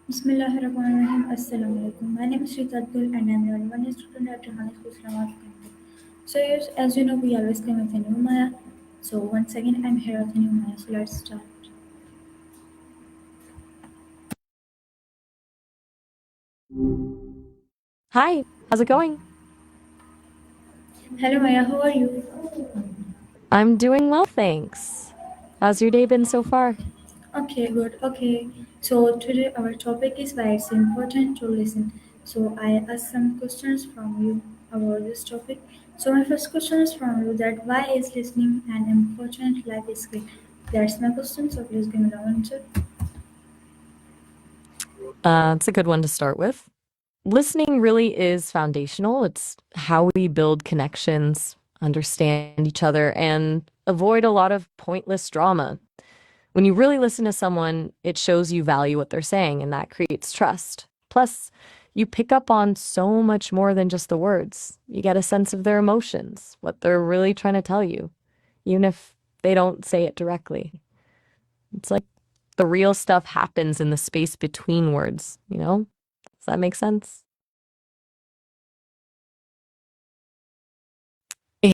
Bismillahirrahmanirrahim. Assalamu alaikum. My name is Shrita Abdul and I'm your one student at Rahani School Islamabad. So yes, as you know, we always come with a new Maya. So once again, I'm here with a new Maya. So let's start. Hi, how's it going? Hello Maya, how are you? I'm doing well, thanks. How's your day been so far? Okay, good. Okay. So today our topic is why it's important to listen. So I asked some questions from you about this topic. So my first question is from you that why is listening an important life skill? That's my question. So please give me the answer. It's a good one to start with. Listening really is foundational. It's how we build connections, understand each other, and avoid a lot of pointless drama. When you really listen to someone, it shows you value what they're saying, and that creates trust. Plus, you pick up on so much more than just the words. You get a sense of their emotions, what they're really trying to tell you, even if they don't say it directly. It's like the real stuff happens in the space between words, you know? Does that make sense?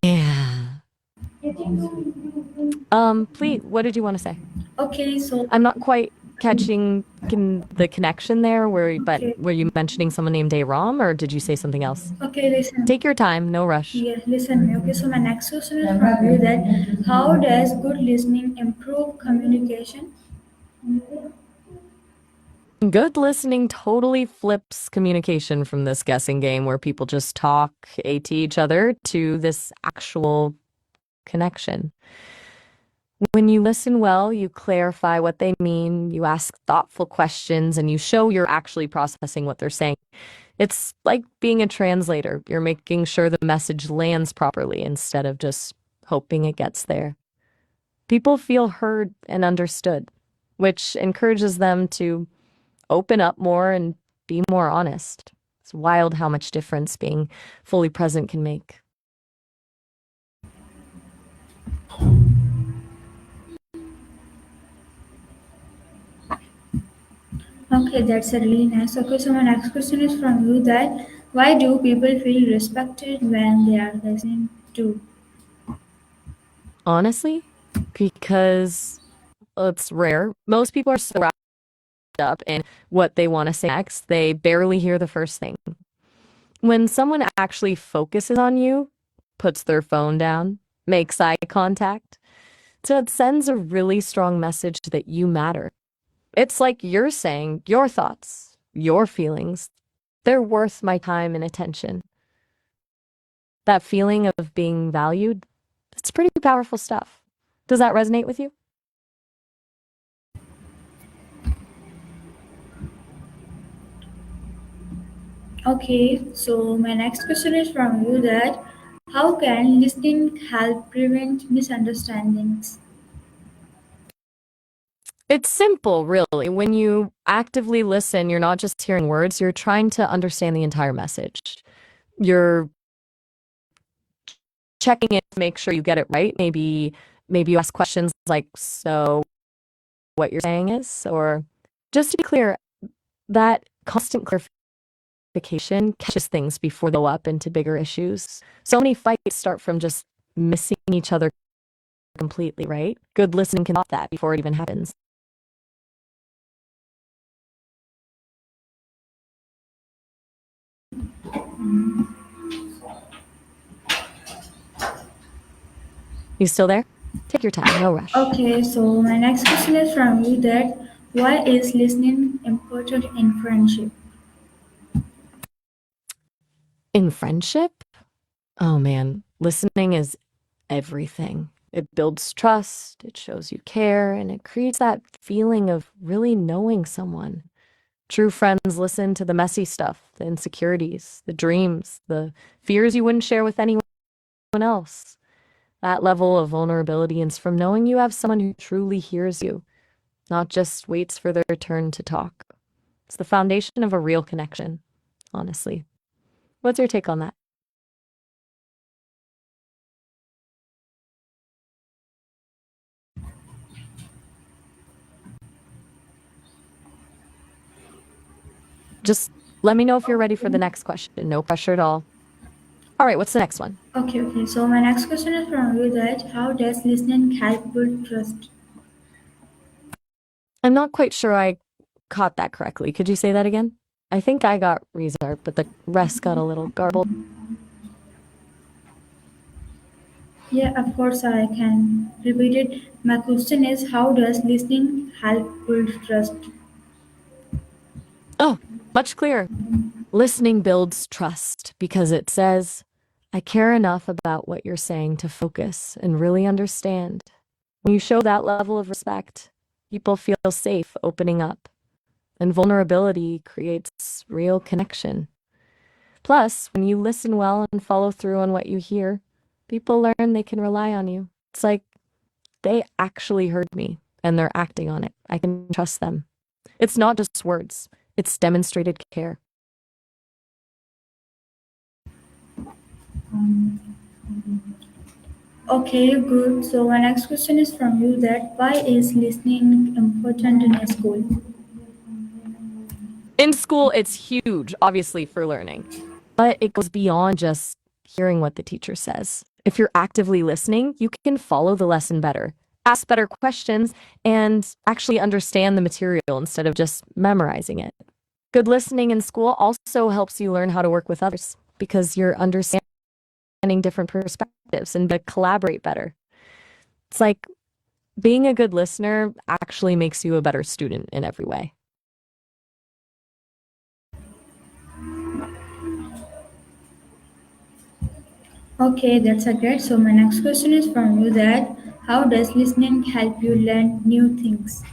Yeah. Please, what did you want to say? Okay, so I'm not quite catching the connection there but okay, were you mentioning someone named Ram or did you say something else? okay, listen. Take your time, no rush. Yeah, listen me. Okay, so my next question is from you that how does good listening improve communication? Good listening totally flips communication from this guessing game where people just talk at each other to this actual connection. When you listen well, you clarify what they mean, you ask thoughtful questions, and you show you're actually processing what they're saying. It's like being a translator. You're making sure the message lands properly instead of just hoping it gets there. People feel heard and understood, which encourages them to open up more and be more honest. It's wild how much difference being fully present can make. Okay, that's a really nice. Okay, so my next question is from you that why do people feel respected when they are listening to? Honestly, because it's rare. Most people are so wrapped up in what they want to say next, they barely hear the first thing. When someone actually focuses on you, puts their phone down, makes eye contact, so it sends a really strong message that you matter. It's like you're saying your thoughts, your feelings, they're worth my time and attention. That feeling of being valued, it's pretty powerful stuff. Does that resonate with you? Okay, so my next question is from you that how can listening help prevent misunderstandings? It's simple, really. When you actively listen, you're not just hearing words, you're trying to understand the entire message. You're checking in to make sure you get it right. Maybe you ask questions like, so what you're saying is, or just to be clear, that constant clarification catches things before they go up into bigger issues. So many fights start from just missing each other completely, right? Good listening can stop that before it even happens. You still there? Take your time, no rush. Okay, so my next question is from you that why is listening important in friendship? In friendship, oh man, listening is everything. It builds trust, it shows you care, and it creates that feeling of really knowing someone. True friends listen to the messy stuff, the insecurities, the dreams, the fears you wouldn't share with anyone else. That level of vulnerability is from knowing you have someone who truly hears you, not just waits for their turn to talk. It's the foundation of a real connection, honestly. What's your take on that? Just let me know if you're ready for the next question. No pressure at all. All right, what's the next one? Okay. So my next question is from you that how does listening help build trust? I'm not quite sure I caught that correctly. Could you say that again? I think I got restart, but the rest got a little garbled. Yeah, of course I can repeat it. My question is how does listening help build trust? Oh, much clearer. Listening builds trust because it says, I care enough about what you're saying to focus and really understand. When you show that level of respect, people feel safe opening up, and vulnerability creates real connection. Plus, when you listen well and follow through on what you hear, people learn they can rely on you. It's like they actually heard me and they're acting on it. I can trust them. It's not just words, it's demonstrated care. Okay, good. So my next question is from you that why is listening important in a school? In school, it's huge, obviously, for learning, but it goes beyond just hearing what the teacher says. If you're actively listening, you can follow the lesson better, ask better questions, and actually understand the material instead of just memorizing it. Good listening in school also helps you learn how to work with others because you're understanding different perspectives and to collaborate better. It's like being a good listener actually makes you a better student in every way. Okay, that's a great. So my next question is from you that how does listening help you learn new things?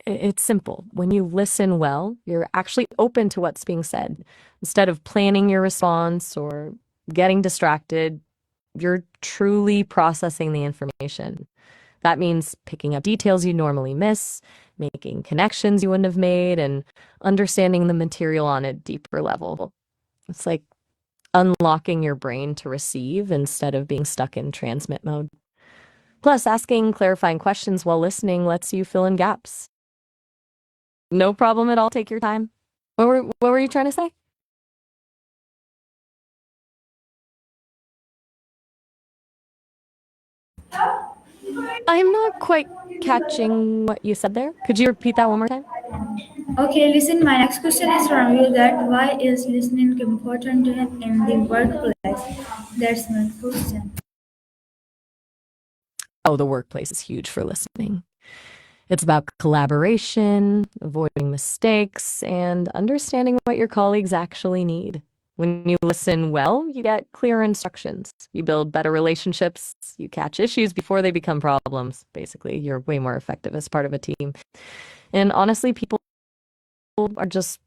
It's simple. When you listen well, you're actually open to what's being said. Instead of planning your response or getting distracted, you're truly processing the information. That means picking up details you normally miss, making connections you wouldn't have made, and understanding the material on a deeper level. It's like unlocking your brain to receive instead of being stuck in transmit mode. Plus, asking clarifying questions while listening lets you fill in gaps. No problem at all. Take your time. What were you trying to say? I'm not quite catching what you said there. Could you repeat that one more time? Okay, listen, my next question is from you that why is listening important in the workplace? That's my question. Oh, the workplace is huge for listening. It's about collaboration, avoiding mistakes, and understanding what your colleagues actually need. When you listen well, you get clearer instructions. You build better relationships. You catch issues before they become problems. Basically, you're way more effective as part of a team. And honestly, people are just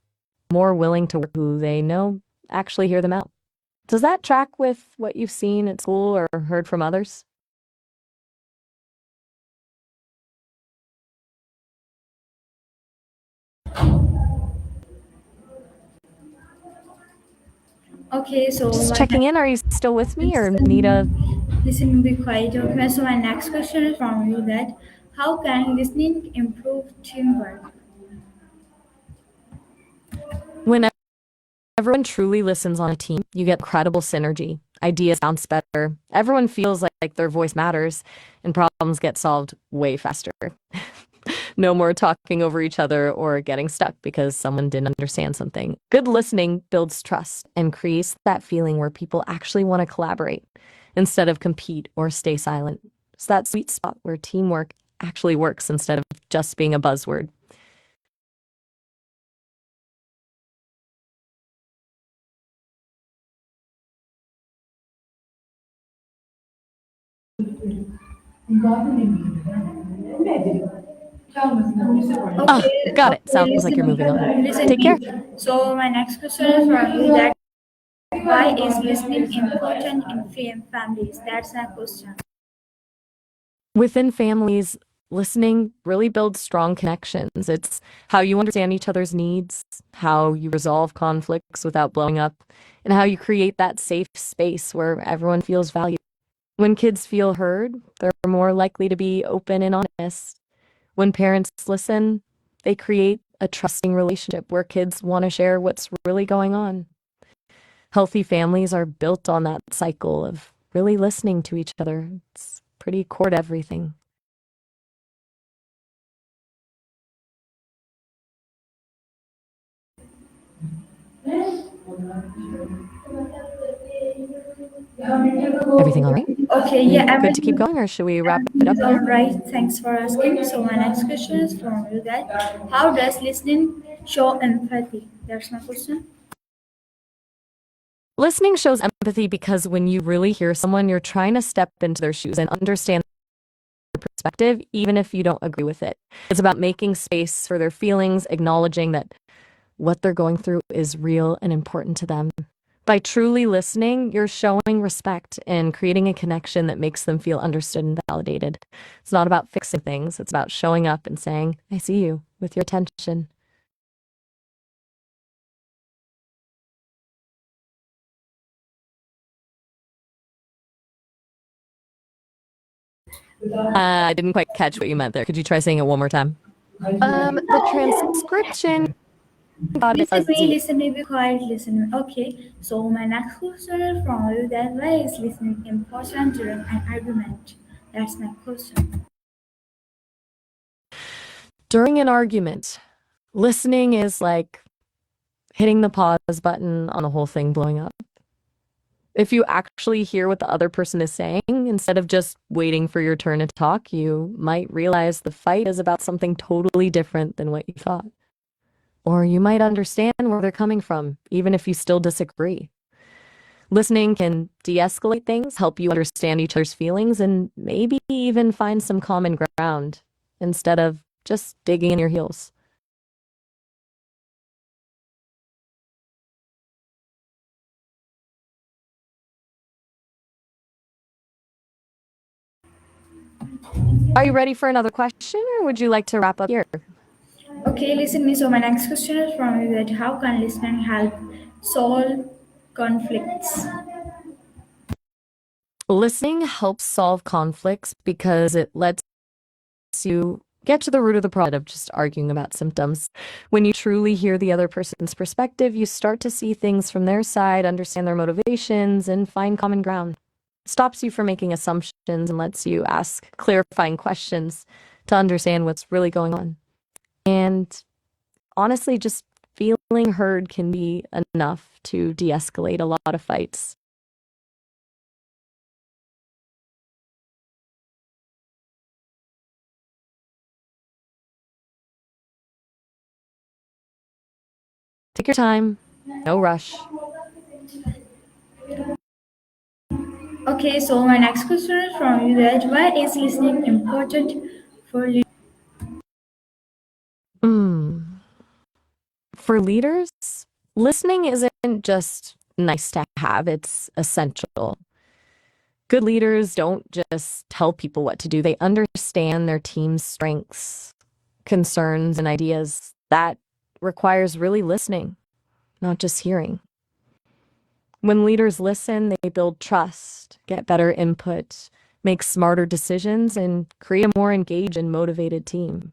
more willing to work with who they know actually hear them out. Does that track with what you've seen at school or heard from others? Okay, so Just my checking in. Are you still with me or need a listen, be quiet. Okay, so my next question is from you that how can listening improve teamwork? when everyone truly listens on a team, you get incredible synergy. Ideas bounce better. Everyone feels like their voice matters and problems get solved way faster. No more talking over each other or getting stuck because someone didn't understand something. Good listening builds trust and creates that feeling where people actually want to collaborate instead of compete or stay silent. It's that sweet spot where teamwork actually works instead of just being a buzzword. Ah, got it. Okay, Sounds like you're moving on. listen Take me. care. So my next question is from you that why is listening important in families? That's my question. Within families, listening really builds strong connections. It's how you understand each other's needs, how you resolve conflicts without blowing up, and how you create that safe space where everyone feels valued. When kids feel heard, they're more likely to be open and honest. When parents listen, They create a trusting relationship where kids want to share what's really going on. Healthy families are built on that cycle of really listening to each other. It's pretty core to everything. Everything all right? Okay, We yeah, good to keep everything going, or should we wrap it up is all here? right. Thanks for asking. So my next question is from you that how does listening show empathy? That's my question. Listening shows empathy because when you really hear someone, you're trying to step into their shoes and understand their perspective, even if you don't agree with it. It's about making space for their feelings, acknowledging that what they're going through is real and important to them. By truly listening, you're showing respect and creating a connection that makes them feel understood and validated. It's not about fixing things, it's about showing up and saying, I see you with your attention. I didn't quite catch what you meant there. Could you try saying it one more time? The transcription got fuzzy. Listen me, be quiet, listen me. Okay, so my next question is from you that why is listening important during an argument? That's my question. During an argument, listening is like hitting the pause button on the whole thing blowing up. If you actually hear what the other person is saying, instead of just waiting for your turn to talk, you might realize the fight is about something totally different than what you thought. Or you might understand where they're coming from, even if you still disagree. Listening can de escalate things, help you understand each other's feelings, and maybe even find some common ground instead of just digging in your heels. Are you ready for another question, or would you like to wrap up here? Okay, listen me. So my next question is from you that how can listening help solve conflicts? Listening helps solve conflicts because it lets you get to the root of the problem of just arguing about symptoms. When you truly hear the other person's perspective, you start to see things from their side, understand their motivations, and find common ground. It stops you from making assumptions and lets you ask clarifying questions to understand what's really going on. And honestly, just feeling heard can be enough to de escalate a lot of fights. Take your time, no rush. Okay, so my next question is from you that why is listening important for Mm. For leaders, listening isn't just nice to have, it's essential. Good leaders don't just tell people what to do, they understand their team's strengths, concerns, and ideas. That requires really listening, not just hearing. When leaders listen, they build trust, get better input, make smarter decisions, and create a more engaged and motivated team.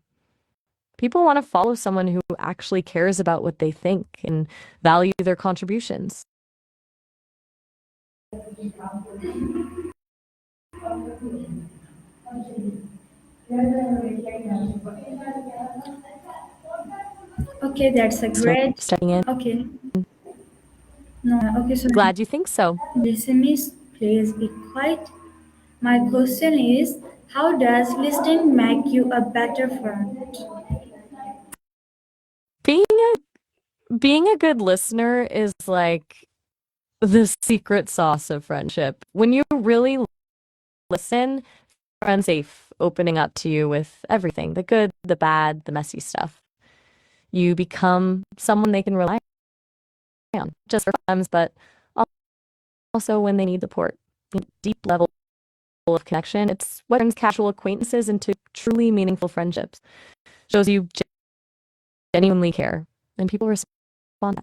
People want to follow someone who actually cares about what they think and value their contributions. Okay, that's a Start great. stepping in. Okay, no, okay, so Glad you think so. listen, miss, please be quiet. My question is, how does listening make you a better friend? Being being a good listener is like the secret sauce of friendship. When you really listen, friends safe opening up to you with everything, the good, the bad, the messy stuff. You become someone they can rely on, just for times, but also when they need support. Deep level of connection. It's what turns casual acquaintances into truly meaningful friendships. Shows you genuinely care, and people respond.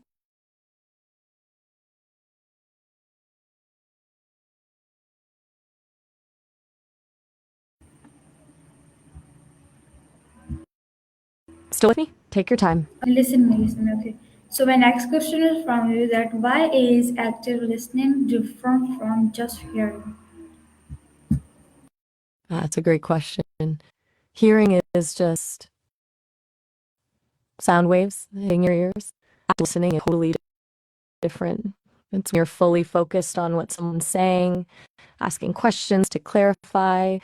Still with me? Take your time. Listen, okay. So my next question is from you that why is active listening different from just hearing? That's a great question. Hearing is just sound waves hitting your ears. Listening is totally different. It's when you're fully focused on what someone's saying, asking questions to clarify.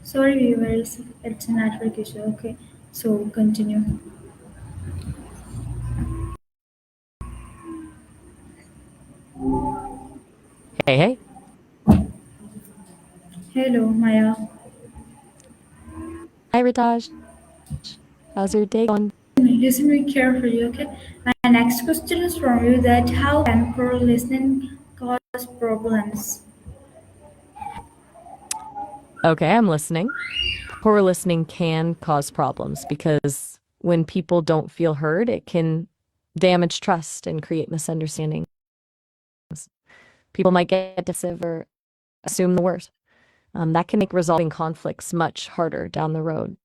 Sorry, viewers, it's a network issue. Okay, so continue. Hey, hey. Hello, Maya. Hi, Ritaj. How's your day going? Listen very carefully, okay? My next question is from you that how can poor listening cause problems? Okay, I'm listening. Poor listening can cause problems because when people don't feel heard, it can damage trust and create misunderstandings. People might get defensive or assume the worst. That can make resolving conflicts much harder down the road.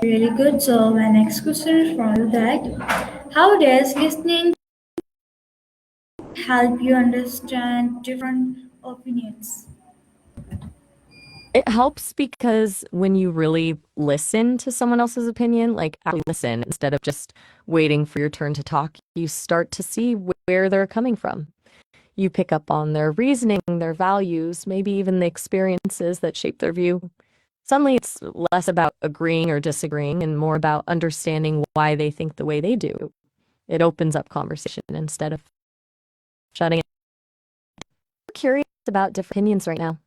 Really good. So my next question is from you that how does listening help you understand different opinions? It helps because when you really listen to someone else's opinion, like actually listen instead of just waiting for your turn to talk, you start to see where they're coming from. You pick up on their reasoning, their values, maybe even the experiences that shape their view. Suddenly, it's less about agreeing or disagreeing and more about understanding why they think the way they do. It opens up conversation instead of shutting it. I'm curious about different opinions right now.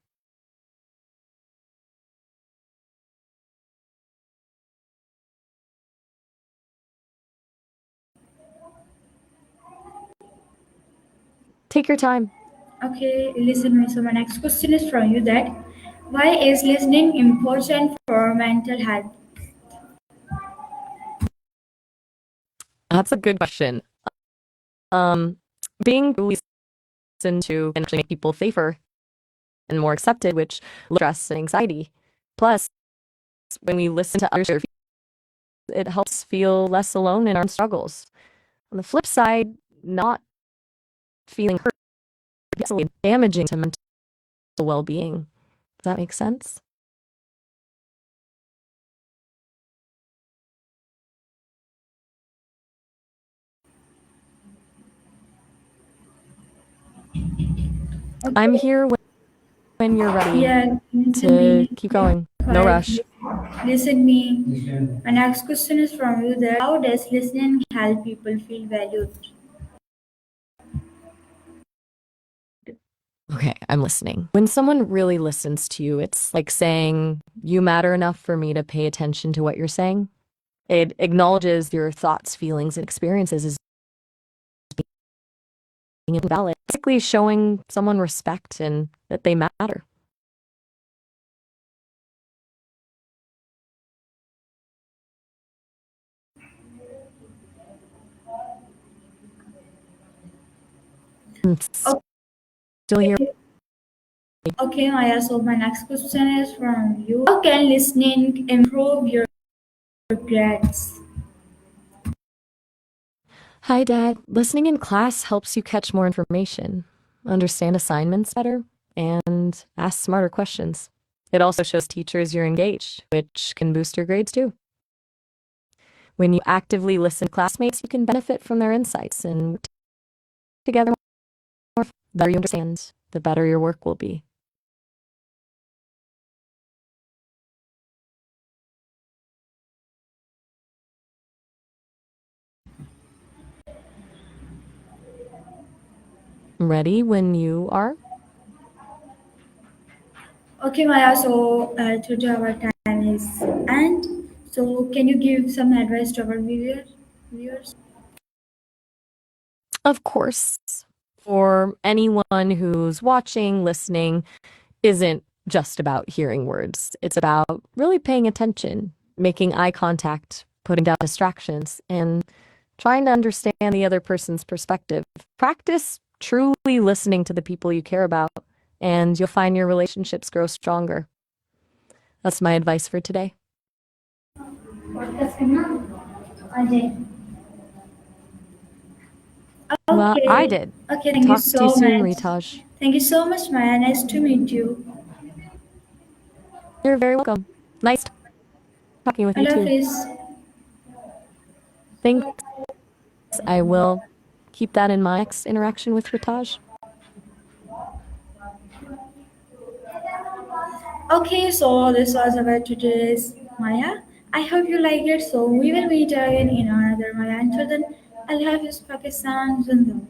Take your time. Okay, listen. So my next question is from you that why is listening important for mental health? That's a good question. Um, being listened to can actually make people safer and more accepted, which lowers stress and anxiety. Plus, when we listen to others, it helps feel less alone in our own struggles. On the flip side, not feeling heard is damaging to mental well-being. Does that make sense? I'm Okay. here when you're ready Yeah, listen to me. keep Be going. No quiet. rush. Listen me. My next question is from you that how does listening help people feel valued? Okay, I'm listening. When someone really listens to you, it's like saying, "You matter enough for me to pay attention to what you're saying." It acknowledges your thoughts, feelings, and experiences as being valid, basically showing someone respect and that they matter. I'm still here. Okay. Okay, Maya. So my next question is from you. How can listening improve your grades? Hi, Dad. Listening in class helps you catch more information, understand assignments better, and ask smarter questions. It also shows teachers you're engaged, which can boost your grades too. When you actively listen to classmates, you can benefit from their insights and work together more. The better you understand, the better your work will be. Ready when you are? Okay, Maya. So today our time is end. So can you give some advice to our viewers? Of course, for anyone who's watching, listening, isn't just about hearing words. It's about really paying attention, making eye contact, putting down distractions, and trying to understand the other person's perspective. Practice truly listening to the people you care about, and you'll find your relationships grow stronger. That's my advice for today. Podcast करना Ajay. Well, I Okay. did. Okay. Thank you Talk to you so soon, much. Ritaj. Thank you so much, Maya. Nice to meet you. You're very welcome. Nice talking with you Allah too. Hafiz. Thanks. I will keep that in my next interaction with Ritaj. Okay, so this was about today's Maya. I hope you like it. So we will meet again in another Maya. Until then, Allah Hafiz Pakistan Zindabad.